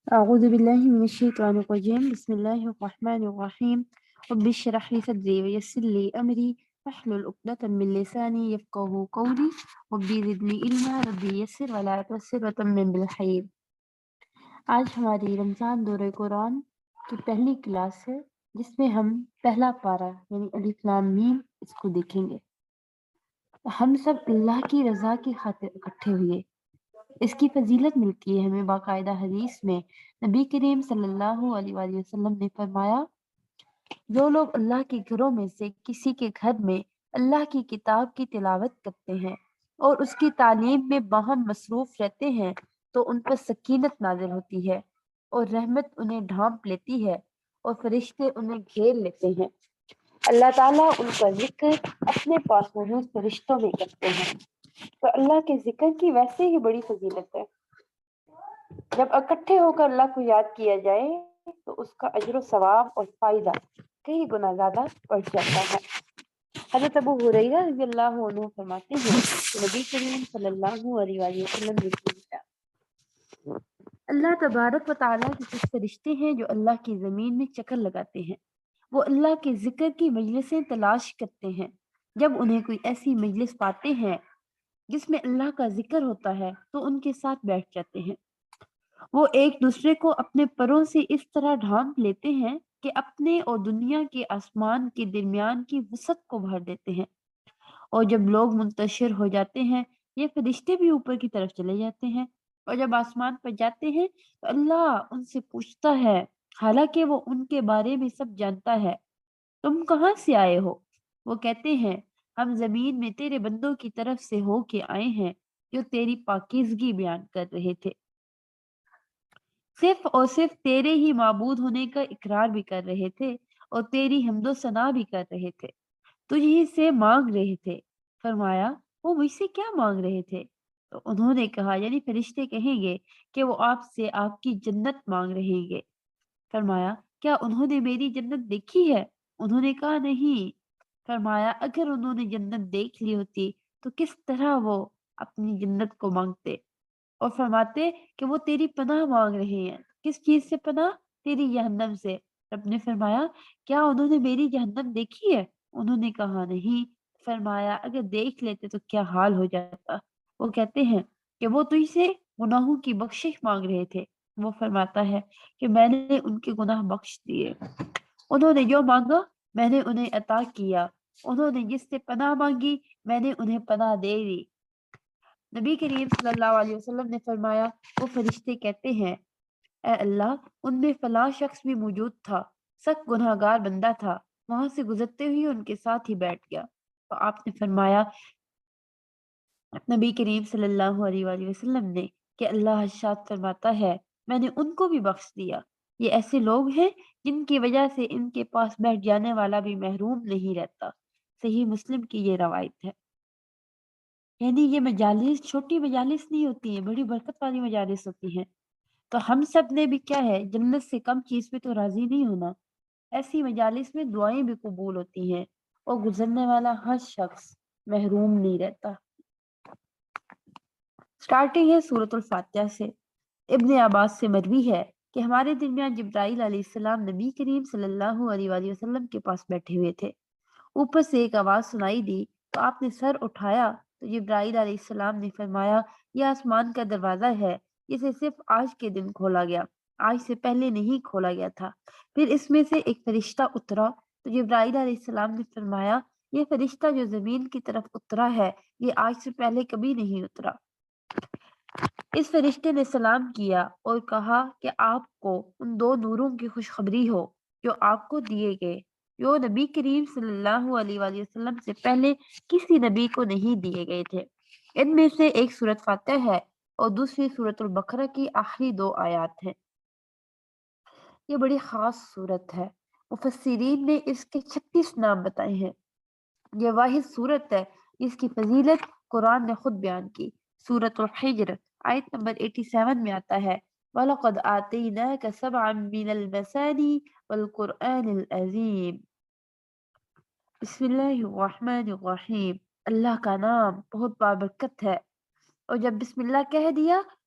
أعوذ بالله من الشيطان الرجيم بسم الله الرحمن الرحيم رب اشرح لي صدري ويسر لي أمري واحلل عقدة من لساني يفقهوا قولي ربي زدني علما ربي يسر ولا تعسر وتمم بالخير۔ آج ہماری رمضان دورہ قرآن کی پہلی کلاس ہے جس میں ہم پہلا پارہ یعنی الف لام میم اس کو دیکھیں گے۔ ہم سب اللہ کی رضا کی خاطر اکٹھے ہوئے، اس کی فضیلت ملتی ہے ہمیں باقاعدہ حدیث میں۔ نبی کریم صلی اللہ علیہ وآلہ وسلم نے فرمایا، جو لوگ اللہ کے گھروں میں سے کسی کے گھر میں اللہ کی کتاب کی تلاوت کرتے ہیں اور اس کی تعلیم میں باہم مصروف رہتے ہیں تو ان پر سکینت نازل ہوتی ہے اور رحمت انہیں ڈھانپ لیتی ہے اور فرشتے انہیں گھیر لیتے ہیں۔ اللہ تعالیٰ ان کا ذکر اپنے پاس موجود فرشتوں میں کرتے ہیں۔ تو اللہ کے ذکر کی ویسے ہی بڑی فضیلت ہے۔ جب اکٹھے ہو کر اللہ کو یاد کیا جائے تو اس کا اجر و ثواب اور فائدہ کئی گنا زیادہ بڑھ جاتا ہے۔ حضرت ابو ہریرہ رضی اللہ عنہ فرماتے ہیں کہ نبی کریم صلی اللہ علیہ وآلہ وسلم نے فرمایا، اللہ تبارک و تعالیٰ کے کچھ فرشتے ہیں جو اللہ کی زمین میں چکر لگاتے ہیں، وہ اللہ کے ذکر کی مجلسیں تلاش کرتے ہیں، جب انہیں کوئی ایسی مجلس پاتے ہیں جس میں اللہ کا ذکر ہوتا ہے تو ان کے ساتھ بیٹھ جاتے ہیں۔ وہ ایک دوسرے کو اپنے پروں سے اس طرح ڈھانپ لیتے ہیں کہ اپنے اور دنیا کے آسمان کے درمیان کی وسعت کو بھر دیتے ہیں، اور جب لوگ منتشر ہو جاتے ہیں یہ فرشتے بھی اوپر کی طرف چلے جاتے ہیں، اور جب آسمان پر جاتے ہیں تو اللہ ان سے پوچھتا ہے، حالانکہ وہ ان کے بارے میں سب جانتا ہے، تم کہاں سے آئے ہو؟ وہ کہتے ہیں، ہم زمین میں تیرے بندوں کی طرف سے ہو کے آئے ہیں جو تیری پاکیزگی بیان کر رہے تھے، صرف اور صرف تیرے ہی معبود ہونے کا اقرار بھی کر رہے تھے اور تیری حمد و ثنا بھی کر رہے تھے، تجھ سے مانگ رہے تھے۔ فرمایا، وہ مجھ سے کیا مانگ رہے تھے؟ تو انہوں نے کہا، یعنی فرشتے کہیں گے کہ وہ آپ سے آپ کی جنت مانگ رہیں گے۔ فرمایا، کیا انہوں نے میری جنت دیکھی ہے؟ انہوں نے کہا نہیں۔ فرمایا، اگر انہوں نے جنت دیکھ لی ہوتی تو کس طرح وہ اپنی جنت کو مانگتے؟ اور فرماتے کہ وہ تیری پناہ مانگ رہے ہیں۔ کس چیز سے پناہ؟ تیری جہنم سے۔ رب نے فرمایا، کیا انہوں نے میری جہنم دیکھی ہے؟ انہوں نے کہا نہیں۔ فرمایا، اگر دیکھ لیتے تو کیا حال ہو جاتا؟ وہ کہتے ہیں کہ وہ تجھ سے گناہوں کی بخشش مانگ رہے تھے۔ وہ فرماتا ہے کہ میں نے ان کے گناہ بخش دیے، انہوں نے جو مانگا میں نے انہیں عطا کیا، انہوں نے جس سے پناہ مانگی میں نے انہیں پناہ دے دی۔ نبی کریم صلی اللہ علیہ وسلم نے فرمایا، وہ فرشتے کہتے ہیں، اے اللہ، ان میں فلاں شخص بھی موجود تھا، سخت گناہ گار بندہ تھا، وہاں سے گزرتے ہوئے ان کے ساتھ ہی بیٹھ گیا۔ تو آپ نے فرمایا، نبی کریم صلی اللہ علیہ وآلہ وسلم نے، کہ اللہ ارشاد فرماتا ہے، میں نے ان کو بھی بخش دیا۔ یہ ایسے لوگ ہیں جن کی وجہ سے ان کے پاس بیٹھ جانے والا بھی محروم نہیں رہتا۔ صحیح مسلم کی یہ روایت ہے۔ یعنی یہ مجالس چھوٹی مجالس نہیں ہوتی ہیں، بڑی برکت والی مجالس ہوتی ہیں۔ تو ہم سب نے بھی کیا ہے، جنت سے کم چیز پہ تو راضی نہیں ہونا۔ ایسی مجالس میں دعائیں بھی قبول ہوتی ہیں اور گزرنے والا ہر شخص محروم نہیں رہتا۔ سٹارٹنگ ہے سورۃ الفاتحہ سے۔ ابن عباس سے مروی ہے کہ ہمارے درمیان جبرائیل علیہ السلام نبی کریم صلی اللہ علیہ وآلہ وسلم کے پاس بیٹھے ہوئے تھے۔ اوپر سے ایک آواز سنائی دی تو آپ نے سر اٹھایا تو جبرائیل علیہ السلام نے فرمایا، یہ آسمان کا دروازہ ہے، اسے صرف آج کے دن کھولا گیا، آج سے پہلے نہیں کھولا گیا تھا۔ پھر اس میں سے ایک فرشتہ اترا تو جبرائیل علیہ السلام نے فرمایا، یہ فرشتہ جو زمین کی طرف اترا ہے یہ آج سے پہلے کبھی نہیں اترا۔ اس فرشتے نے سلام کیا اور کہا کہ آپ کو ان دو نوروں کی خوشخبری ہو جو آپ کو دیے گئے، جو نبی کریم صلی اللہ علیہ وآلہ وسلم سے پہلے کسی نبی کو نہیں دیے گئے تھے۔ ان میں سے ایک سورۃ فاتح ہے اور دوسری سورۃ البقرہ کی آخری 2 آیات ہیں۔ یہ بڑی خاص سورت ہے، مفسرین نے اس کے 36 نام بتائے ہیں۔ یہ واحد سورت ہے جس کی فضیلت قرآن نے خود بیان کی۔ سورۃ الحجر آیت نمبر 87 میں آتا ہے، وَلَقَدْ آتَيْنَاكَ سَبْعًا مِّنَ الْمَثَانِي وَالْقُرْآنِ الْعَظِيمِ۔ بسم اللہ الرحمن الرحیم، اللہ کا نام بہت بابرکت ہے، اور جب بسم اللہ کہہ دیا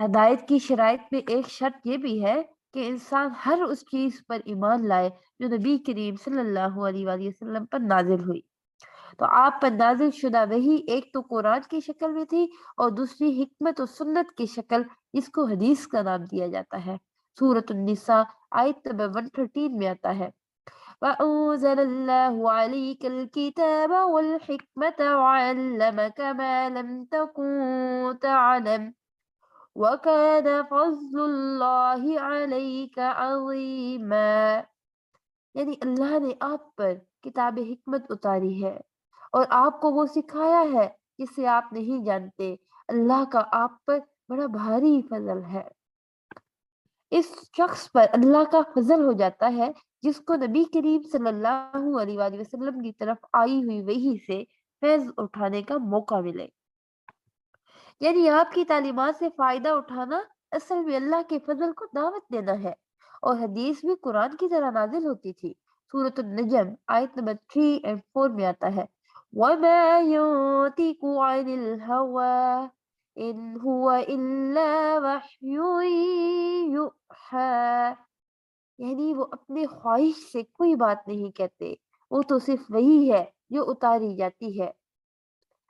ہدایت کی شرائط میں ایک شرط یہ بھی ہے کہ انسان ہر اس چیز پر ایمان لائے جو نبی کریم صلی اللہ علیہ وآلہ وسلم پر نازل ہوئی۔ تو آپ پر نازل شدہ وہی ایک تو قرآن کی شکل میں تھی اور دوسری حکمت و سنت کی شکل، جس کو حدیث کا نام دیا جاتا ہے۔ سورۃ النساء آیت نمبر 113 میں آتا ہے وَأَنزَلَ اللَّهُ عَلَيْكَ الْكِتَابَ وَالْحِكْمَةَ وَعَلَّمَكَ مَا لَمْ تَكُن تَعْلَمُ وَكَانَ فَضْلُ اللَّهِ عَلَيْكَ عَظِيمًا۔ یعنی اللہ نے آپ پر کتاب حکمت اتاری ہے اور آپ کو وہ سکھایا ہے جسے آپ نہیں جانتے۔ اللہ کا آپ پر بڑا بھاری فضل ہے۔ اس شخص پر اللہ کا فضل ہو جاتا ہے جس کو نبی کریم صلی اللہ علیہ وآلہ وسلم کی طرف آئی ہوئی وحی سے فیض اٹھانے کا موقع ملے۔ یعنی آپ کی تعلیمات سے فائدہ اٹھانا اصل میں اللہ کے فضل کو دعوت دینا ہے۔ اور حدیث بھی قرآن کی طرح نازل ہوتی تھی۔ سورۃ النجم آیت نمبر 3 اور 4 میں آتا ہے وَمَا يَنطِقُ عَنِ الْهَوَىٰ إِنْ هُوَ إِلَّا وَحْيٌ يُوحَىٰ۔ یعنی وہ اپنے خواہش سے کوئی بات نہیں کہتے، وہ تو صرف وہی ہے جو اتاری جاتی ہے۔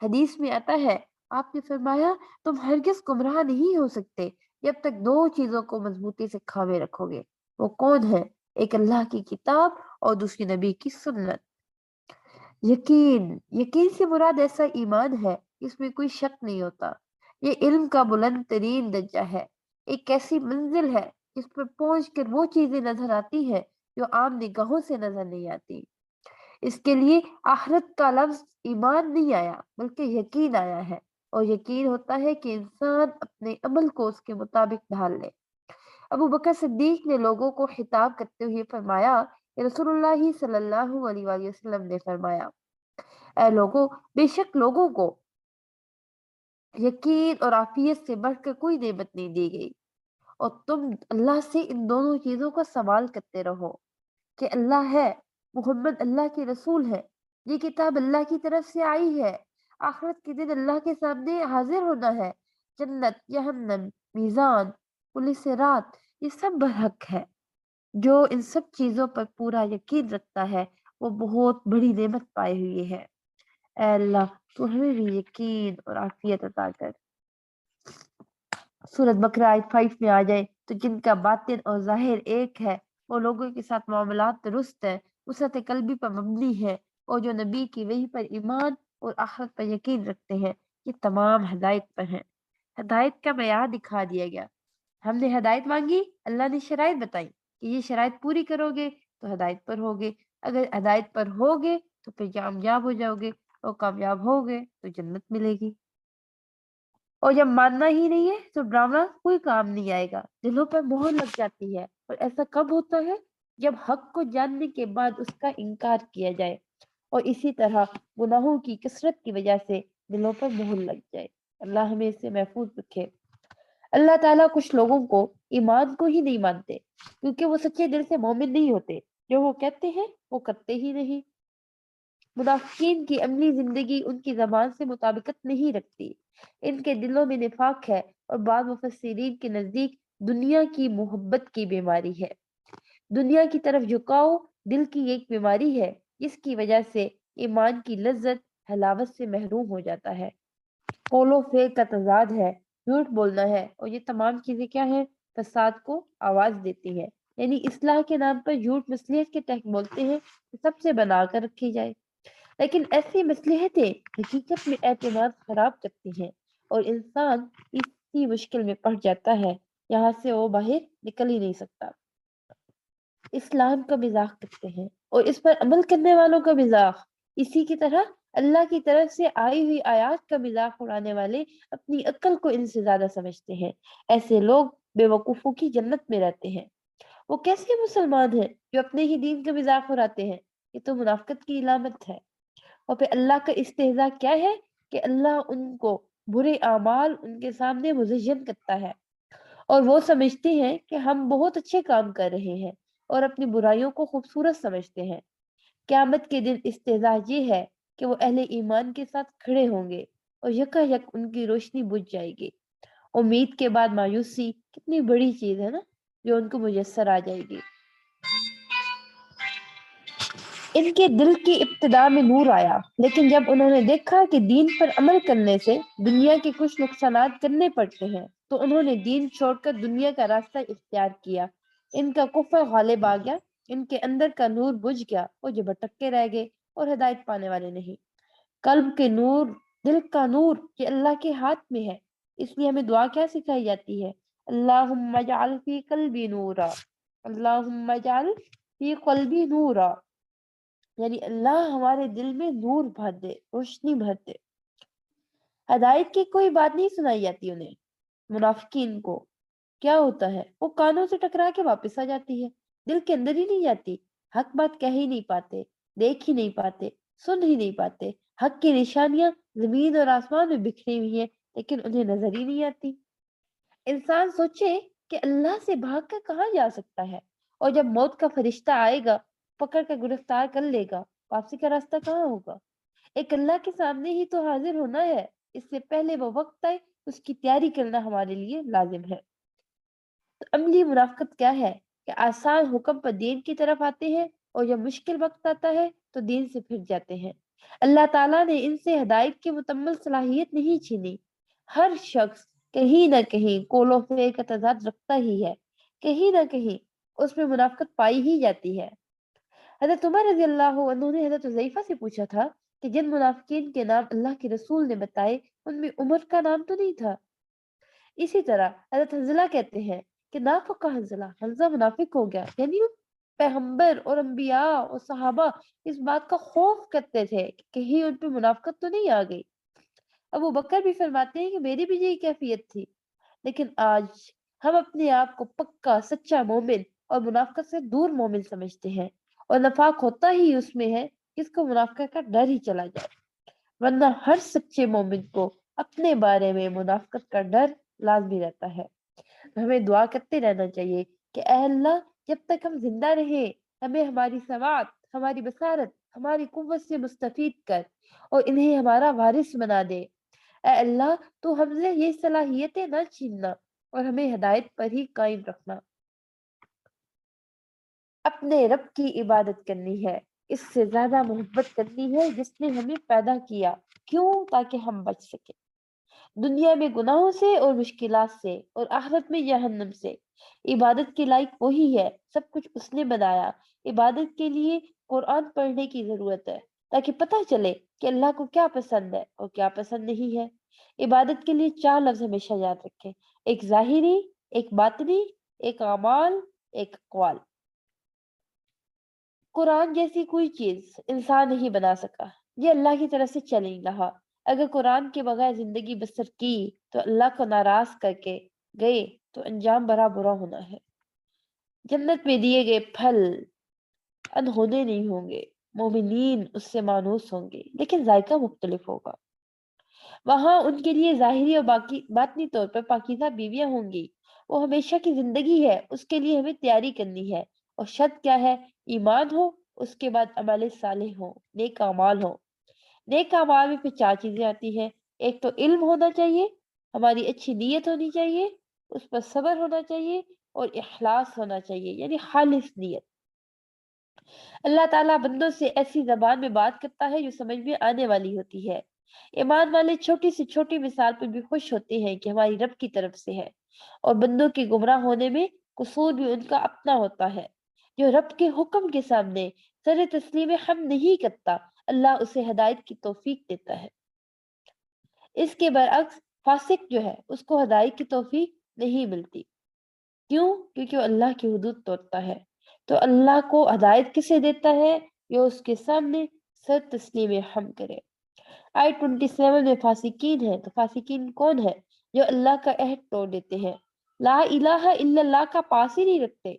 حدیث میں آتا ہے آپ نے فرمایا تم ہرگز گمراہ نہیں ہو سکتے جب تک دو چیزوں کو مضبوطی سے کھاوے رکھو گے۔ وہ کون ہے؟ ایک اللہ کی کتاب اور دوسری نبی کی سنت۔ یقین سے مراد ایسا ایمان ہے جس میں کوئی شک نہیں ہوتا۔ یہ علم کا بلند ترین درجہ ہے، ایک ایسی منزل ہے جس پر پہنچ کر وہ چیزیں نظر آتی ہیں جو عام نگاہوں سے نظر نہیں آتی۔ اس کے لیے آخرت کا لفظ ایمان نہیں آیا بلکہ یقین آیا ہے، اور یقین ہوتا ہے کہ انسان اپنے عمل کو اس کے مطابق ڈھال لے۔ ابو بکر صدیق نے لوگوں کو خطاب کرتے ہوئے فرمایا کہ رسول اللہ صلی اللہ علیہ وآلہ وسلم نے فرمایا اے لوگوں، بے شک لوگوں کو یقین اور عافیت سے بڑھ کر کوئی نعمت نہیں دی گئی، اور تم اللہ سے ان دونوں چیزوں کا سوال کرتے رہو کہ اللہ ہے، محمد اللہ کے رسول ہے، یہ کتاب اللہ کی طرف سے آئی ہے، آخرت کے دن اللہ کے سامنے حاضر ہونا ہے، جنت، جہنم، میزان، پولیس رات، یہ سب برحق ہے۔ جو ان سب چیزوں پر پورا یقین رکھتا ہے وہ بہت بڑی نعمت پائے ہوئے ہے۔ اے اللہ تو ہمیں بھی یقین اور عافیت عطا کر۔ سورۃ بقرہ آیت 5 میں آ جائے تو جن کا باطن اور ظاہر ایک ہے، وہ لوگوں کے ساتھ معاملات درست ہے، وسعت قلبی پر مبنی ہے، اور جو نبی کی وحی پر ایمان اور آخرت پر یقین رکھتے ہیں، یہ تمام ہدایت پر ہیں۔ ہدایت کا معیار دکھا دیا گیا۔ ہم نے ہدایت مانگی، اللہ نے شرائط بتائی کہ یہ شرائط پوری کرو گے تو ہدایت پر ہوگے، اگر ہدایت پر ہوگے تو پھر کامیاب ہو جاؤ گے، اور کامیاب ہوگے تو جنت ملے گی۔ اور جب ماننا ہی نہیں ہے تو ڈرامہ کوئی کام نہیں آئے گا، دلوں پر مہر لگ جاتی ہے۔ اور ایسا کب ہوتا ہے؟ جب حق کو جاننے کے بعد اس کا انکار کیا جائے، اور اسی طرح گناہوں کی کثرت کی وجہ سے دلوں پر مہر لگ جائے۔ اللہ ہمیں اس سے محفوظ رکھے۔ اللہ تعالیٰ کچھ لوگوں کو ایمان کو ہی نہیں مانتے کیونکہ وہ سچے دل سے مومن نہیں ہوتے، جو وہ کہتے ہیں وہ کرتے ہی نہیں۔ منافقین کی عملی زندگی ان کی زبان سے مطابقت نہیں رکھتی، ان کے دلوں میں نفاق ہے، اور بعض مفسرین کے نزدیک دنیا کی محبت کی بیماری ہے۔ دنیا کی طرف جھکاؤ دل کی ایک بیماری ہے جس کی وجہ سے ایمان کی لذت حلاوت سے محروم ہو جاتا ہے۔ قول و فعل کا تضاد ہے، جھوٹ بولنا ہے، اور یہ تمام چیزیں کیا ہیں؟ فساد کو آواز دیتی ہے۔ یعنی اصلاح کے نام پر جھوٹ مصلحت کے تحت بولتے ہیں کہ سب سے بنا کر رکھی جائے، لیکن ایسی مصلحتیں حقیقت میں اعتماد خراب کرتی ہیں، اور انسان اسی مشکل میں پڑ جاتا ہے یہاں سے وہ باہر نکل ہی نہیں سکتا۔ اسلام کا مذاق کرتے ہیں اور اس پر عمل کرنے والوں کا مذاق، اسی کی طرح اللہ کی طرف سے آئی ہوئی آیات کا مذاق اڑانے والے اپنی عقل کو ان سے زیادہ سمجھتے ہیں۔ ایسے لوگ بے وقوفوں کی جنت میں رہتے ہیں۔ وہ کیسے مسلمان ہیں جو اپنے ہی دین کا مذاق اڑاتے ہیں؟ یہ تو منافقت کی علامت ہے۔ اور پھر اللہ کا استہزاء کیا ہے کہ اللہ ان کو برے اعمال ان کے سامنے مزین کرتا ہے، اور وہ سمجھتے ہیں کہ ہم بہت اچھے کام کر رہے ہیں اور اپنی برائیوں کو خوبصورت سمجھتے ہیں۔ قیامت کے دن استہزاء یہ ہے کہ وہ اہل ایمان کے ساتھ کھڑے ہوں گے اور یکا یک ان کی روشنی بجھ جائے گی، امید کے بعد مایوسی کتنی بڑی چیز ہے نا جو ان کو میسر آ جائے گی۔ ان کے دل کی ابتدا میں نور آیا، لیکن جب انہوں نے دیکھا کہ دین پر عمل کرنے سے دنیا کے کچھ نقصانات کرنے پڑتے ہیں تو انہوں نے دین چھوڑ کر دنیا کا راستہ اختیار کیا۔ ان کا کفر غالب آ گیا، ان کے اندر کا نور بجھ گیا اور جو بھٹکتے رہ گئے اور ہدایت پانے والے نہیں۔ قلب کے نور، دل کا نور یہ اللہ کے ہاتھ میں ہے، اس لیے ہمیں دعا کیا سکھائی جاتی ہے؟ اللہم اجعل فی قلبی نورا، اللہم اجعل فی قلبی نورا، یعنی اللہ ہمارے دل میں نور بھر دے، روشنی بھر دے۔ ہدایت کی کوئی بات نہیں سنائی جاتی انہیں۔ منافقین کو کیا ہوتا ہے؟ وہ کانوں سے ٹکرا کے واپس آ جاتی ہے، دل کے اندر ہی نہیں جاتی، حق بات کہہ ہی نہیں پاتے، دیکھ ہی نہیں پاتے، سن ہی نہیں پاتے۔ حق کی نشانیاں زمین اور آسمان میں بکھری ہوئی ہیں لیکن انہیں نظر ہی نہیں آتی۔ انسان سوچے کہ اللہ سے بھاگ کر کہاں جا سکتا ہے، اور جب موت کا فرشتہ آئے گا پکڑ کر گرفتار کر لے گا، واپسی کا راستہ کہاں ہوگا؟ ایک اللہ کے سامنے ہی تو حاضر ہونا ہے، اس سے پہلے وہ وقت آئے اس کی تیاری کرنا ہمارے لیے لازم ہے۔ تو عملی منافقت کیا ہے؟ کہ آسان حکم پر دین کی طرف آتے ہیں اور جب مشکل وقت آتا ہے تو دین سے پھر جاتے ہیں۔ اللہ تعالیٰ نے ان سے ہدایت کی مکمل صلاحیت نہیں چھینی۔ ہر شخص کہیں نہ کہیں قول و فعل کا تضاد رکھتا ہی ہے، کہیں نہ کہیں اس میں منافقت پائی ہی جاتی ہے۔ حضرت عمر رضی اللہ عنہ نے حضرت حذیفہ سے پوچھا تھا کہ جن منافقین کے نام اللہ کے رسول نے بتائے ان میں عمر کا نام تو نہیں تھا؟ اسی طرح حضرت حنزلہ کہتے ہیں کہ نافق حنزلہ، حنزلہ منافق ہو گیا، یعنی پیغمبر اور انبیاء اور صحابہ اس بات کا خوف کرتے تھے کہ کہیں ان پہ منافقت تو نہیں آ گئی۔ ابو بکر بھی فرماتے ہیں کہ میری بھی یہی کیفیت تھی، لیکن آج ہم اپنے آپ کو پکا سچا مومن اور منافقت سے دور مومن سمجھتے ہیں، اور نفاق ہوتا ہی اس میں ہے جس کو منافقت کا ڈر ہی چلا جائے، ورنہ ہر سچے مومن کو اپنے بارے میں منافقت کا ڈر لازمی رہتا ہے۔ ہمیں دعا کرتے رہنا چاہیے کہ اے اللہ جب تک ہم زندہ رہیں ہمیں ہماری سماعت، ہماری بصارت، ہماری قوت سے مستفید کر اور انہیں ہمارا وارث بنا دے۔ اے اللہ تو ہم سے یہ صلاحیتیں نہ چھیننا اور ہمیں ہدایت پر ہی قائم رکھنا۔ اپنے رب کی عبادت کرنی ہے، اس سے زیادہ محبت کرنی ہے جس نے ہمیں پیدا کیا، کیوں؟ تاکہ ہم بچ سکیں دنیا میں گناہوں سے اور مشکلات سے، اور آخرت میں جہنم سے۔ عبادت کے لائق وہی ہے، سب کچھ اس نے بنایا۔ عبادت کے لیے قرآن پڑھنے کی ضرورت ہے تاکہ پتہ چلے کہ اللہ کو کیا پسند ہے اور کیا پسند نہیں ہے۔ عبادت کے لیے 4 لفظ ہمیشہ یاد رکھیں، ایک ظاہری، ایک باطنی، ایک اعمال، ایک اقوال۔ قرآن جیسی کوئی چیز انسان نہیں بنا سکا، یہ اللہ کی طرف سے چل نہیں رہا۔ اگر قرآن کے بغیر زندگی بسر کی تو اللہ کو ناراض کر کے گئے تو انجام بڑا برا ہونا ہے۔ جنت میں دیے گئے پھل انہونے نہیں ہوں گے، مومنین اس سے مانوس ہوں گے، لیکن ذائقہ مختلف ہوگا۔ وہاں ان کے لیے ظاہری اور باطنی طور پر پاکیزہ بیویاں ہوں گی۔ وہ ہمیشہ کی زندگی ہے، اس کے لیے ہمیں تیاری کرنی ہے، اور شرط کیا ہے؟ ایمان ہو، اس کے بعد عمل صالح ہو، نیک اعمال ہو۔ نیک اعمال میں پھر 4 چیزیں آتی ہیں، ایک تو علم ہونا چاہیے، ہماری اچھی نیت ہونی چاہیے، اس پر صبر ہونا چاہیے، اور اخلاص ہونا چاہیے یعنی خالص نیت۔ اللہ تعالیٰ بندوں سے ایسی زبان میں بات کرتا ہے جو سمجھ میں آنے والی ہوتی ہے۔ ایمان والے چھوٹی سے چھوٹی مثال پر بھی خوش ہوتے ہیں کہ ہماری رب کی طرف سے ہے، اور بندوں کے گمراہ ہونے میں قصور بھی ان کا اپنا ہوتا ہے۔ جو رب کے حکم کے سامنے سر تسلیم ہم نہیں کرتا، اللہ اسے ہدایت کی توفیق دیتا ہے۔ اس کے برعکس فاسق جو ہے اس کو ہدایت کی توفیق نہیں ملتی، کیوں؟ کیونکہ وہ اللہ کی حدود توڑتا ہے۔ تو اللہ کو ہدایت کسے دیتا ہے؟ جو اس کے سامنے سر تسلیم ہم کرے۔ آیت 27 میں فاسقین ہے، تو فاسقین کون ہے؟ جو اللہ کا عہد توڑ دیتے ہیں، لا الہ الا اللہ کا پاس ہی نہیں رکھتے،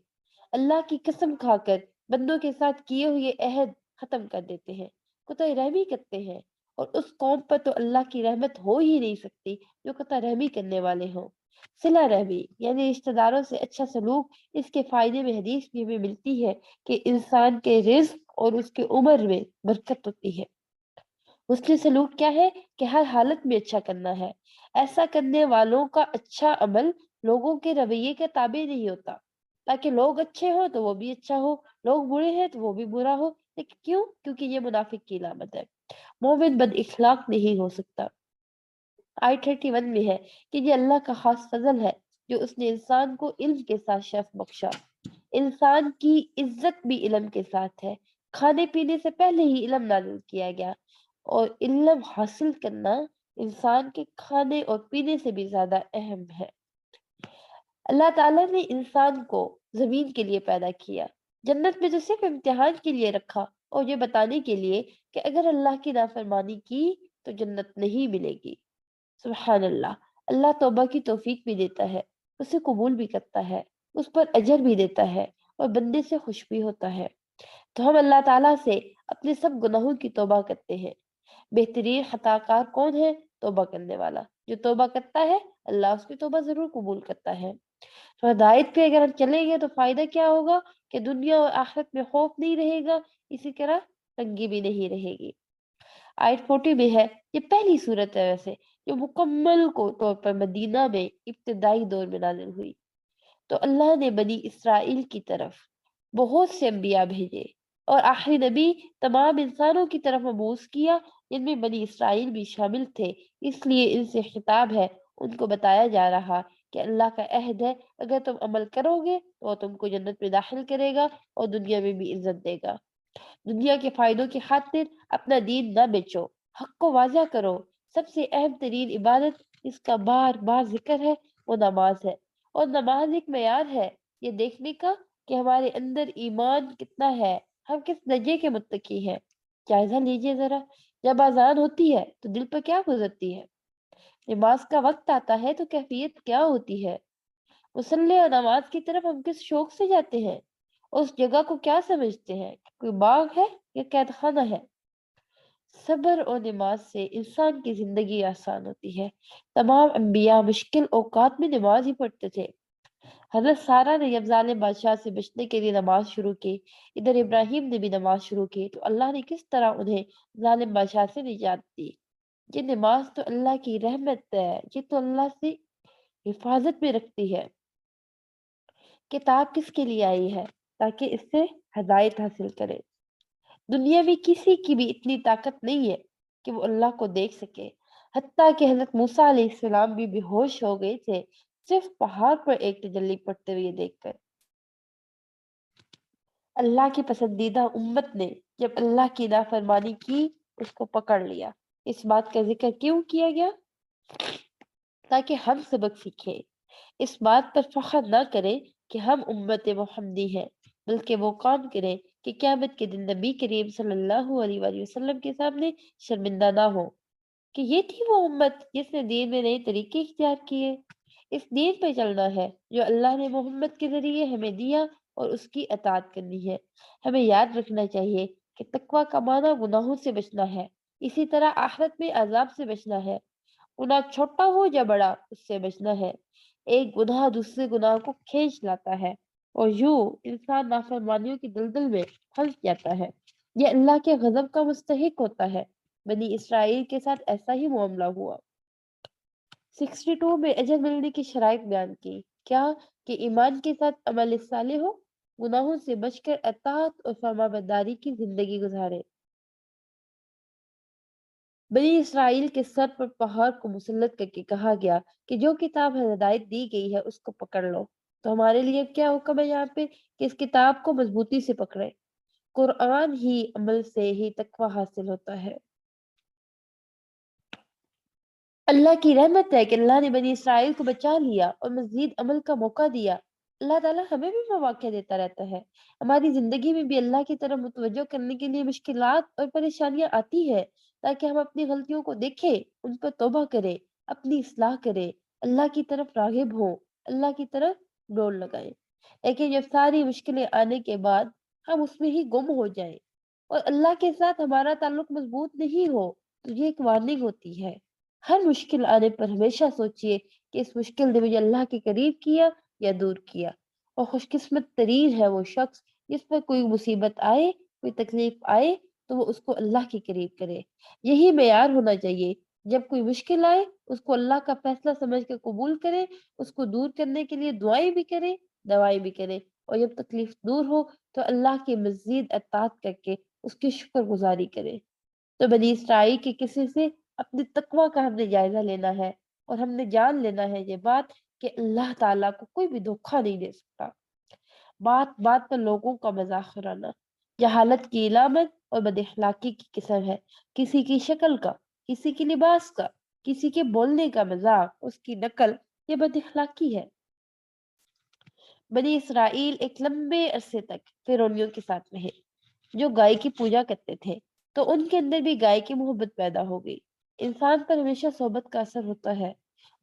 اللہ کی قسم کھا کر بندوں کے ساتھ کیے ہوئے عہد ختم کر دیتے ہیں، قطع رحمی کرتے ہیں، اور اس قوم پر تو اللہ کی رحمت ہو ہی نہیں سکتی جو قطع رحمی کرنے والے ہوں۔ صلہ رحمی یعنی رشتہ داروں سے اچھا سلوک، اس کے فائدے میں حدیث بھی ہمیں ملتی ہے کہ انسان کے رزق اور اس کے عمر میں برکت ہوتی ہے۔ حسن سلوک کیا ہے؟ کہ ہر حالت میں اچھا کرنا ہے۔ ایسا کرنے والوں کا اچھا عمل لوگوں کے رویے کے تابع نہیں ہوتا، تاکہ لوگ اچھے ہوں تو وہ بھی اچھا ہو، لوگ برے ہیں تو وہ بھی برا ہو۔ لیکن کیوں؟ کیونکہ یہ منافق کی علامت ہے۔ مومن بد اخلاق نہیں ہو سکتا۔ آیت 31 میں ہے کہ یہ اللہ کا خاص فضل ہے جو اس نے انسان کو علم کے ساتھ شرف بخشا۔ انسان کی عزت بھی علم کے ساتھ ہے۔ کھانے پینے سے پہلے ہی علم نازل کیا گیا، اور علم حاصل کرنا انسان کے کھانے اور پینے سے بھی زیادہ اہم ہے۔ اللہ تعالیٰ نے انسان کو زمین کے لیے پیدا کیا، جنت میں تو صرف امتحان کے لیے رکھا، اور یہ بتانے کے لیے کہ اگر اللہ کی نافرمانی کی تو جنت نہیں ملے گی۔ سبحان اللہ۔ اللہ توبہ کی توفیق بھی دیتا ہے، اسے قبول بھی کرتا ہے، اس پر اجر بھی دیتا ہے، اور بندے سے خوش بھی ہوتا ہے۔ تو ہم اللہ تعالیٰ سے اپنے سب گناہوں کی توبہ کرتے ہیں۔ بہترین خطا کار کون ہے؟ توبہ کرنے والا۔ جو توبہ کرتا ہے اللہ اس کی توبہ ضرور قبول کرتا ہے۔ تو ہدایت پہ اگر ہم چلیں گے تو فائدہ کیا ہوگا کہ دنیا اور آخرت میں خوف نہیں رہے گا، اسی طرح تنگی بھی نہیں رہے گی۔ آیت 40 میں ہے، یہ پہلی صورت ہے ویسے جو مکمل طور پر مدینہ میں ابتدائی دور میں نازل ہوئی۔ تو اللہ نے بنی اسرائیل کی طرف بہت سے انبیاء بھیجے، اور آخری نبی تمام انسانوں کی طرف مبعوث کیا، جن میں بنی اسرائیل بھی شامل تھے۔ اس لیے ان سے خطاب ہے، ان کو بتایا جا رہا کہ اللہ کا عہد ہے، اگر تم عمل کرو گے تو وہ تم کو جنت میں داخل کرے گا اور دنیا میں بھی عزت دے گا۔ دنیا کے فائدوں کی خاطر اپنا دین نہ بیچو، حق کو واضح کرو۔ سب سے اہم ترین عبادت اس کا بار بار ذکر ہے، وہ نماز ہے، اور نماز ایک معیار ہے یہ دیکھنے کا کہ ہمارے اندر ایمان کتنا ہے، ہم کس درجے کے متقی ہیں۔ جائزہ لیجئے ذرا، جب اذان ہوتی ہے تو دل پر کیا گزرتی ہے؟ نماز کا وقت آتا ہے تو کیفیت کیا ہوتی ہے؟ مصلی اور نماز کی طرف ہم کس شوق سے جاتے ہیں؟ اس جگہ کو کیا سمجھتے ہیں؟ کوئی باغ ہے یا قید خانہ ہے؟ صبر اور نماز سے انسان کی زندگی آسان ہوتی ہے۔ تمام انبیاء مشکل اوقات میں نماز ہی پڑھتے تھے۔ حضرت سارہ نے جب ظالم بادشاہ سے بچنے کے لیے نماز شروع کی، ادھر ابراہیم نے بھی نماز شروع کی، تو اللہ نے کس طرح انہیں ظالم بادشاہ سے نجات دی۔ یہ نماز تو اللہ کی رحمت ہے، یہ تو اللہ سے حفاظت میں رکھتی ہے۔ کتاب کس کے لیے آئی ہے؟ تاکہ اس سے ہدایت حاصل کرے۔ دنیا میں کسی کی بھی اتنی طاقت نہیں ہے کہ وہ اللہ کو دیکھ سکے۔ حتیٰ کہ حضرت موسیٰ علیہ السلام بھی بے ہوش ہو گئے تھے صرف پہاڑ پر ایک تجلی پڑتے ہوئے دیکھ کر۔ اللہ کی پسندیدہ امت نے جب اللہ کی نافرمانی کی اس کو پکڑ لیا۔ اس بات کا ذکر کیوں کیا گیا؟ تاکہ ہم سبق سیکھیں، اس بات پر فخر نہ کریں کہ ہم امت محمدی ہیں، بلکہ وہ کام کریں کہ قیامت کے دن نبی کریم صلی اللہ علیہ وآلہ وسلم کے سامنے شرمندہ نہ ہو کہ یہ تھی وہ امت جس نے دین میں نئے طریقے اختیار کیے۔ اس دین پہ چلنا ہے جو اللہ نے محمد کے ذریعے ہمیں دیا، اور اس کی اطاعت کرنی ہے۔ ہمیں یاد رکھنا چاہیے کہ تقویٰ کا معنی گناہوں سے بچنا ہے، اسی طرح آخرت میں عذاب سے بچنا ہے۔ گناہ چھوٹا ہو یا بڑا، اس سے بچنا ہے۔ ایک گناہ دوسرے گناہ کو کھینچ لاتا ہے، اور یوں انسان نافرمانیوں کی دلدل میں پھنس جاتا ہے۔ یہ اللہ کے غضب کا مستحق ہوتا ہے۔ بنی اسرائیل کے ساتھ ایسا ہی معاملہ ہوا۔ 62 میں اجر ملنے کی شرائط بیان کی۔ کیا؟ کہ ایمان کے ساتھ عمل صالح ہو، گناہوں سے بچ کر اطاعت اور فرمانبرداری کی زندگی گزارے۔ بنی اسرائیل کے سر پر پہاڑ کو مسلط کر کے کہا گیا کہ جو کتاب ہدایت دی گئی ہے اس کو پکڑ لو۔ تو ہمارے لیے کیا حکم ہے یہاں پہ کہ اس کتاب کو مضبوطی سے پکڑے۔ قرآن ہی عمل سے ہی تقوی حاصل ہوتا ہے۔ اللہ کی رحمت ہے کہ اللہ نے بنی اسرائیل کو بچا لیا اور مزید عمل کا موقع دیا۔ اللہ تعالیٰ ہمیں بھی مواقع دیتا رہتا ہے۔ ہماری زندگی میں بھی اللہ کی طرف متوجہ کرنے کے لیے مشکلات اور پریشانیاں آتی ہے، تاکہ ہم اپنی غلطیوں کو دیکھیں، ان پر توبہ کریں، اپنی اصلاح کریں، اللہ کی طرف راغب ہوں، اللہ کی طرف ڈور لگائیں۔ لیکن جب ساری مشکلیں آنے کے بعد ہم اس میں ہی گم ہو جائیں اور اللہ کے ساتھ ہمارا تعلق مضبوط نہیں ہو، تو یہ ایک وارننگ ہوتی ہے۔ ہر مشکل آنے پر ہمیشہ سوچئے کہ اس مشکل نے مجھے اللہ کے قریب کیا یا دور کیا، اور خوش قسمت ترین ہے وہ شخص جس پر کوئی مصیبت آئے، کوئی تکلیف آئے تو وہ اس کو اللہ کے قریب کرے۔ یہی معیار ہونا چاہیے جب کوئی مشکل آئے اس کو اللہ کا فیصلہ سمجھ کے قبول کرے، اس کو دور کرنے کے لیے دعائیں بھی کرے، دعائیں بھی کرے، اور جب تکلیف دور ہو تو اللہ کی مزید اطاعت کر کے اس کی شکر گزاری کرے۔ تو بنی اسرائیل کے کسی سے اپنے تقوی کا ہم نے جائزہ لینا ہے، اور ہم نے جان لینا ہے یہ بات کہ اللہ تعالیٰ کو کوئی بھی دھوکہ نہیں دے سکتا۔ بات بات پر لوگوں کا مذاق اڑانا جہالت کی علامت اور بد اخلاقی کی قسم ہے۔ کسی کی شکل کا، کسی کی لباس کا، کسی کے بولنے کا مذاق، اس کی نقل، یہ بد اخلاقی ہے۔ بنی اسرائیل ایک لمبے عرصے تک فرعونیوں کے ساتھ رہے جو گائے کی پوجا کرتے تھے، تو ان کے اندر بھی گائے کی محبت پیدا ہو گئی۔ انسان پر ہمیشہ صحبت کا اثر ہوتا ہے،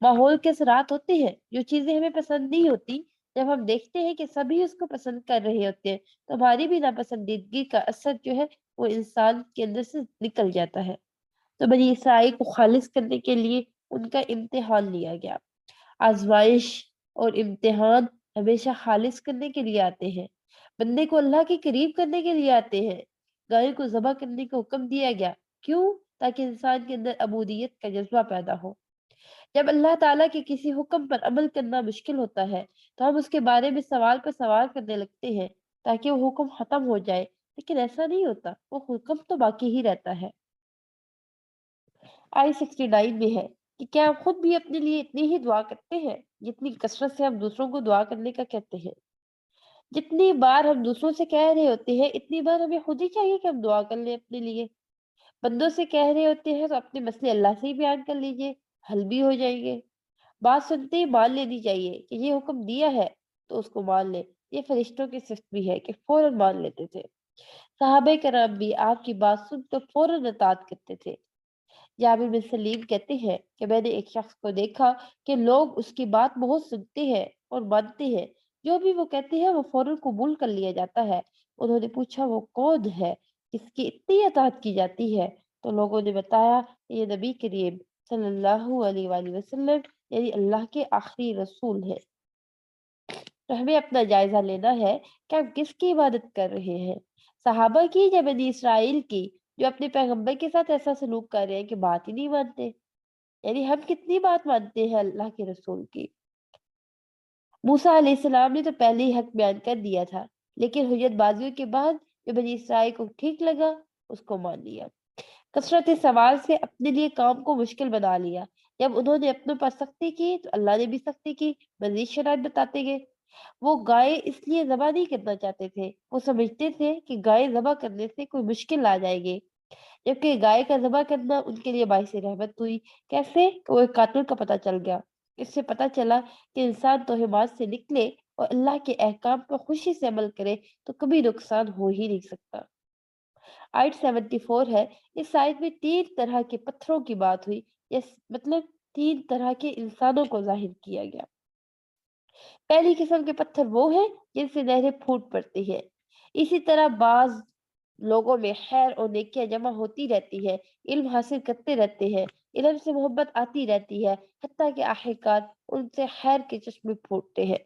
ماحول کے اثرات ہوتے ہیں۔ جو چیزیں ہمیں پسند نہیں ہوتی، جب ہم دیکھتے ہیں کہ سبھی اس کو پسند کر رہے ہوتے ہیں تو ہماری بھی ناپسندیدگی کا اثر جو ہے وہ انسان کے اندر سے نکل جاتا ہے۔ تو بنی اسرائیل کو خالص کرنے کے لیے ان کا امتحان لیا گیا۔ آزمائش اور امتحان ہمیشہ خالص کرنے کے لیے آتے ہیں، بندے کو اللہ کے قریب کرنے کے لیے آتے ہیں۔ گائے کو ذبح کرنے کا حکم دیا گیا، کیوں؟ تاکہ انسان کے اندر عبودیت کا جذبہ پیدا ہو۔ جب اللہ تعالیٰ کے کسی حکم پر عمل کرنا مشکل ہوتا ہے تو ہم اس کے بارے میں سوال پر سوال کرنے لگتے ہیں تاکہ وہ حکم ختم ہو جائے، لیکن ایسا نہیں ہوتا، وہ حکم تو باقی ہی رہتا ہے۔ آئی 69 میں ہے کہ کیا ہم خود بھی اپنے لیے اتنی ہی دعا کرتے ہیں جتنی کثرت سے ہم دوسروں کو دعا کرنے کا کہتے ہیں؟ جتنی بار ہم دوسروں سے کہہ رہے ہوتے ہیں اتنی بار ہمیں خود ہی چاہیے کہ ہم دعا کر لیں اپنے لیے۔ بندوں سے کہہ رہے ہوتے ہیں تو اپنے مسئلے اللہ سے ہی بیان کر لیجئے، حل بھی ہو جائیں گے۔ بات سنتے ہی مان لینی چاہیے کہ یہ حکم دیا ہے تو اس کو مان لیں۔ یہ فرشتوں کی صفت بھی ہے کہ فوراً مان لیتے تھے۔ صحابہ کرام بھی آپ کی بات سن تو فوراً اطاعت کرتے تھے۔ جابر بن سلیم کہتے ہیں کہ میں نے ایک شخص کو دیکھا کہ لوگ اس کی بات بہت سنتے ہیں اور مانتے ہیں، جو بھی وہ کہتے ہیں وہ فوراً قبول کر لیا جاتا ہے۔ انہوں نے پوچھا وہ کون ہے جس کی اتنی اطاعت کی جاتی ہے؟ تو لوگوں نے بتایا یہ نبی کریم صلی اللہ علیہ وآلہ وسلم یعنی اللہ کے آخری رسول ہے۔ تو ہمیں اپنا جائزہ لینا ہے کہ ہم کس کی عبادت کر رہے ہیں، صحابہ کی یا بنی اسرائیل کی جو اپنے پیغمبر کے ساتھ ایسا سلوک کر رہے ہیں کہ بات ہی نہیں مانتے؟ یعنی ہم کتنی بات مانتے ہیں اللہ کے رسول کی؟ موسیٰ علیہ السلام نے تو پہلے ہی حق بیان کر دیا تھا، لیکن حجت بازیوں کے بعد جو بنی اسرائیل کو ٹھیک لگا اس کو مان لیا۔ کثرت سوال سے اپنے لیے کام کو مشکل بنا لیا۔ جب انہوں نے اپنوں پر سختی کی تو اللہ نے بھی سختی کی، مزید شرائط بتاتے گئے۔ وہ گائے اس لیے ذبح نہیں کرنا چاہتے تھے، وہ سمجھتے تھے کہ گائے ذبح کرنے سے کوئی مشکل آ جائے گی، جبکہ گائے کا ذبح کرنا ان کے لیے باعث رحمت ہوئی۔ کیسے؟ کہ وہ ایک قاتل کا پتہ چل گیا۔ اس سے پتہ چلا کہ انسان توہمات سے نکلے اور اللہ کے احکام پر خوشی سے عمل کرے تو کبھی نقصان ہو ہی نہیں سکتا۔ آیت 74 ہے، اس آیت میں 3 طرح کے پتھروں کی بات ہوئی، مطلب 3 طرح کے انسانوں کو ظاہر کیا گیا۔ پہلی قسم کے پتھر وہ ہیں جن سے نہریں پھوٹ پڑتی ہیں۔ اسی طرح بعض لوگوں میں خیر اور نیکیاں جمع ہوتی رہتی ہے، علم حاصل کرتے رہتے ہیں، علم سے محبت آتی رہتی ہے، حتیٰ کہ آخرکار ان سے خیر کے چشمے پھوٹتے ہیں۔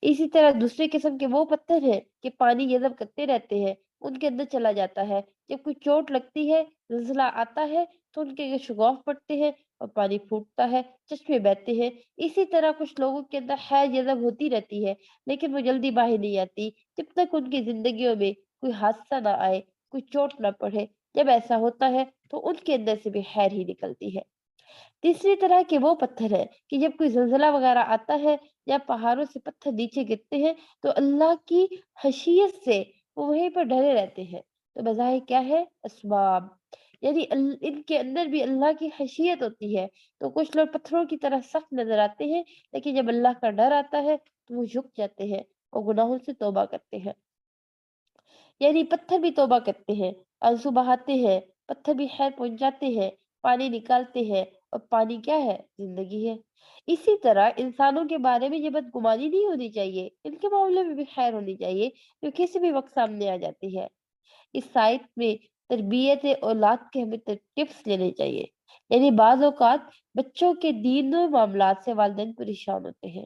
اسی طرح دوسری قسم کے وہ پتھر ہیں کہ پانی جذب کرتے رہتے ہیں، ان کے اندر چلا جاتا ہے، جب کوئی چوٹ لگتی ہے، زلزلہ آتا ہے تو ان کے شگاف پڑتے ہیں اور پانی پھوٹتا ہے، چشمے بہتے ہیں۔ اسی طرح کچھ لوگوں کے اندر خیر جذب ہوتی رہتی ہے لیکن وہ جلدی باہر نہیں آتی جب تک ان کی زندگیوں میں کوئی حادثہ نہ آئے، کوئی چوٹ نہ پڑے۔ جب ایسا ہوتا ہے تو ان کے اندر سے بھی خیر ہی نکلتی ہے۔ تیسری طرح کے وہ پتھر ہیں کہ جب کوئی زلزلہ وغیرہ آتا ہے یا پہاڑوں سے پتھر نیچے گرتے ہیں تو اللہ کی خشیت سے وہ وہیں پر ڈھلے رہتے ہیں۔ تو بظاہر کیا ہے؟ اسباب، یعنی ان کے اندر بھی اللہ کی خشیت ہوتی ہے۔ تو کچھ لوگ پتھروں کی طرح سخت نظر آتے ہیں لیکن جب اللہ کا ڈر آتا ہے تو وہ جھک جاتے ہیں اور گناہوں سے توبہ کرتے ہیں۔ یعنی پتھر بھی توبہ کرتے ہیں، آنسو بہاتے ہیں، پتھر بھی خیر پہنچاتے ہیں، پانی نکالتے ہیں، اور پانی کیا ہے؟ زندگی ہے۔ اسی طرح انسانوں کے بارے میں یہ بدگمانی نہیں ہونی چاہیے، ان کے معاملے میں بھی خیر ہونی چاہیے جو کسی بھی وقت سامنے آ جاتی ہے۔ اس سائٹ میں تربیت اولاد کے ہمیں ٹپس لینے چاہیے۔ یعنی بعض اوقات بچوں کے دینی معاملات سے والدین پریشان ہوتے ہیں،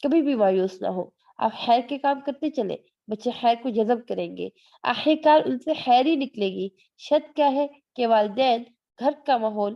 کبھی بھی مایوس نہ ہو، آپ خیر کے کام کرتے چلے، بچے خیر کو جذب کریں گے، آخرکار ان سے خیر ہی نکلے گی۔ شرط کیا ہے؟ کہ والدین، گھر کا ماحول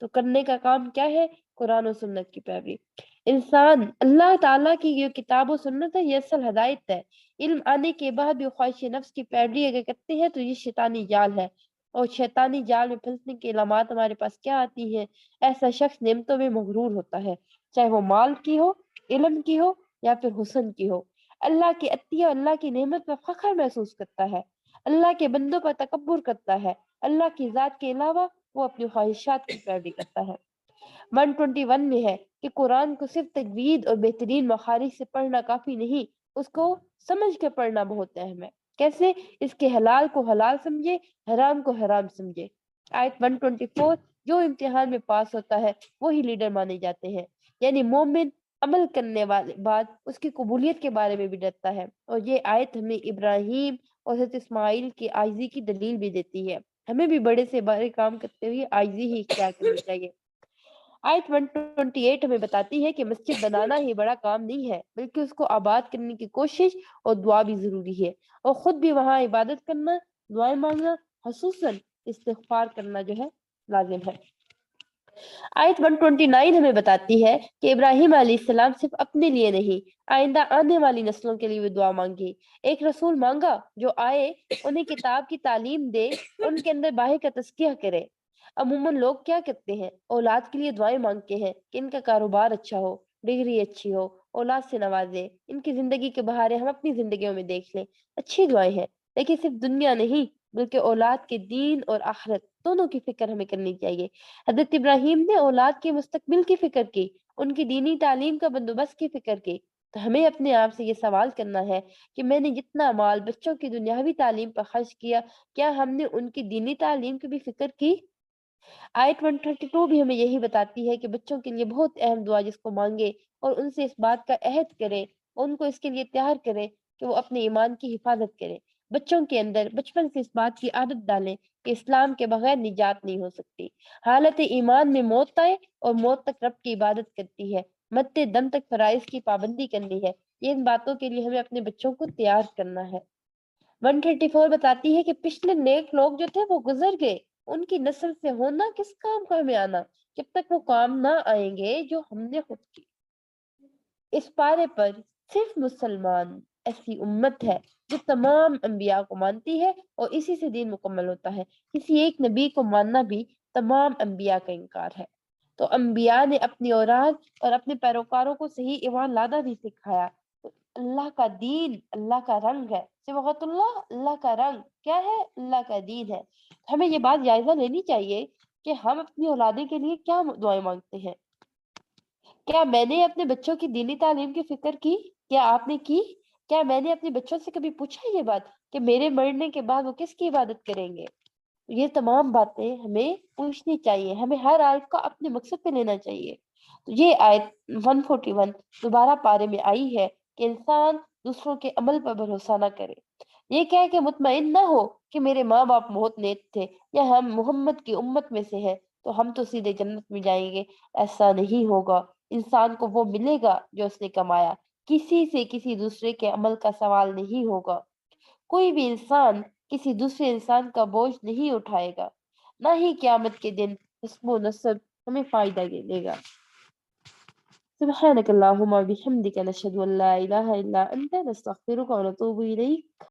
تو کرنے کا کام کیا ہے؟ قرآن و سنت کی پیروی۔ انسان اللہ تعالیٰ کی یہ کتاب و سنت ہے، یہ اصل ہدایت ہے۔ علم آنے کے بعد بھی خواہش نفس کی پیروی اگر کرتے ہیں تو یہ شیطانی جال ہے، اور شیطانی جال میں پھنسنے کی علامات ہمارے پاس کیا آتی ہیں؟ ایسا شخص نعمتوں میں مغرور ہوتا ہے، چاہے وہ مال کی ہو، علم کی ہو، یا پھر حسن کی ہو۔ اللہ کی عطیہ، اللہ کی نعمت پر فخر محسوس کرتا ہے، اللہ کے بندوں پر تکبر کرتا ہے، اللہ کی ذات کے علاوہ وہ اپنی خواہشات کی پیروی کرتا ہے۔ 121 میں ہے کہ قرآن کو صرف تجوید اور بہترین مخارج سے پڑھنا کافی نہیں، اس کو سمجھ کے پڑھنا بہت اہم ہے۔ کیسے؟ اس کے حلال کو حلال سمجھے، حرام کو حرام سمجھے۔ آیت 124، جو امتحان میں پاس ہوتا ہے وہی لیڈر مانے جاتے ہیں، یعنی مومن عمل کرنے والے بعد اس کی قبولیت کے بارے میں بھی ڈرتا ہے۔ اور یہ آیت ہمیں ابراہیم اور حضرت اسماعیل کی عاجزی کی دلیل بھی دیتی ہے۔ ہمیں بھی بڑے سے بڑے کام کرتے ہوئے عاجزی ہی اختیار کرنی چاہیے۔ آیت 128 ہمیں بتاتی ہے کہ مسجد بنانا ہی بڑا کام نہیں ہے، بلکہ اس کو آباد کرنے کی کوشش اور دعا بھی ضروری ہے، اور خود بھی وہاں عبادت کرنا، دعائیں مانگنا، خصوصاً استغفار کرنا جو ہے لازم ہے۔ آیت 129 ہمیں بتاتی ہے کہ ابراہیم علیہ السلام صرف اپنے لیے نہیں، آئندہ آنے والی نسلوں کے لیے بھی دعا مانگی۔ ایک رسول مانگا جو آئے، انہیں کتاب کی تعلیم دے، ان کے اندر باہر کا تزکیہ کرے۔ عموماً لوگ کیا کرتے ہیں؟ اولاد کے لیے دعائیں مانگتے ہیں کہ ان کا کاروبار اچھا ہو، ڈگری اچھی ہو، اولاد سے نوازے، ان کی زندگی کے بہارے ہم اپنی زندگیوں میں دیکھ لیں۔ اچھی دعائیں ہیں، لیکن صرف دنیا نہیں بلکہ اولاد کے دین اور آخرت دونوں کی فکر ہمیں کرنی چاہیے۔ حضرت ابراہیم نے اولاد کے مستقبل کی فکر کی، ان کی دینی تعلیم کا بندوبست کی فکر کی۔ تو ہمیں اپنے آپ سے یہ سوال کرنا ہے کہ میں نے جتنا مال بچوں کی دنیاوی تعلیم پر خرچ کیا، کیا ہم نے ان کی دینی تعلیم کی بھی فکر کی؟ آیت 132 بھی ہمیں یہی بتاتی ہے کہ بچوں کے لیے بہت اہم دعا جس کو مانگے اور ان سے اس بات کا عہد کرے، ان کو اس کے لیے تیار کرے کہ وہ اپنے ایمان کی حفاظت کرے۔ بچوں کے اندر بچپن سے اس بات کی عادت ڈالیں کہ اسلام کے بغیر نجات نہیں ہو سکتی۔ حالت ایمان میں موت آئے اور موت تک رب کی عبادت کرتی ہے، مرتے دم تک فرائض کی پابندی کرنی ہے۔ یہ ان باتوں کے لیے ہمیں اپنے بچوں کو تیار کرنا ہے۔ 134 بتاتی ہے کہ پچھلے نیک لوگ جو تھے وہ گزر گئے، ان کی نسل سے ہونا کس کام کا ہمیں آنا، جب تک وہ کام نہ آئیں گے جو ہم نے خود کی۔ اس پارے پر صرف مسلمان ایسی امت ہے جو تمام انبیاء کو مانتی ہے، اور اسی سے دین مکمل ہوتا ہے۔ کسی ایک نبی کو ماننا بھی تمام انبیاء کا انکار ہے۔ تو انبیاء نے اپنی اولاد اور اپنے پیروکاروں کو صحیح ایمان لانا بھی سکھایا۔ تو اللہ کا دین اللہ کا رنگ ہے، صبغت اللہ اللہ کا رنگ کیا ہے؟ اللہ کا دین ہے۔ ہمیں یہ بات جائزہ لینی چاہیے کہ ہم اپنی اولادیں کے لیے کیا دعائیں مانگتے ہیں۔ کیا میں نے اپنے بچوں کی دینی تعلیم کی فکر کی؟ کیا آپ نے کی؟ کیا میں نے اپنے بچوں سے کبھی پوچھا یہ بات کہ میرے مرنے کے بعد وہ کس کی عبادت کریں گے؟ یہ تمام باتیں ہمیں پوچھنی چاہیے، ہمیں ہر آیت کو اپنے مقصد پہ لینا چاہیے۔ تو یہ آیت 141 دوبارہ پارے میں آئی ہے کہ انسان دوسروں کے عمل پر بھروسہ نہ کرے۔ یہ کہہ کہ مطمئن نہ ہو کہ میرے ماں باپ بہت نیک تھے یا ہم محمد کی امت میں سے ہیں تو ہم تو سیدھے جنت میں جائیں گے، ایسا نہیں ہوگا۔ انسان کو وہ ملے گا جو اس نے کمایا، کسی سے کسی دوسرے کے عمل کا سوال نہیں ہوگا۔ کوئی بھی انسان کسی دوسرے انسان کا بوجھ نہیں اٹھائے گا، نہ ہی قیامت کے دن حسب و نسب ہمیں فائدہ دے گا۔ سبحانک اللہم و بحمدک، نشہد ان لا الہ الا انت، نستغفرک و نتوب الیک۔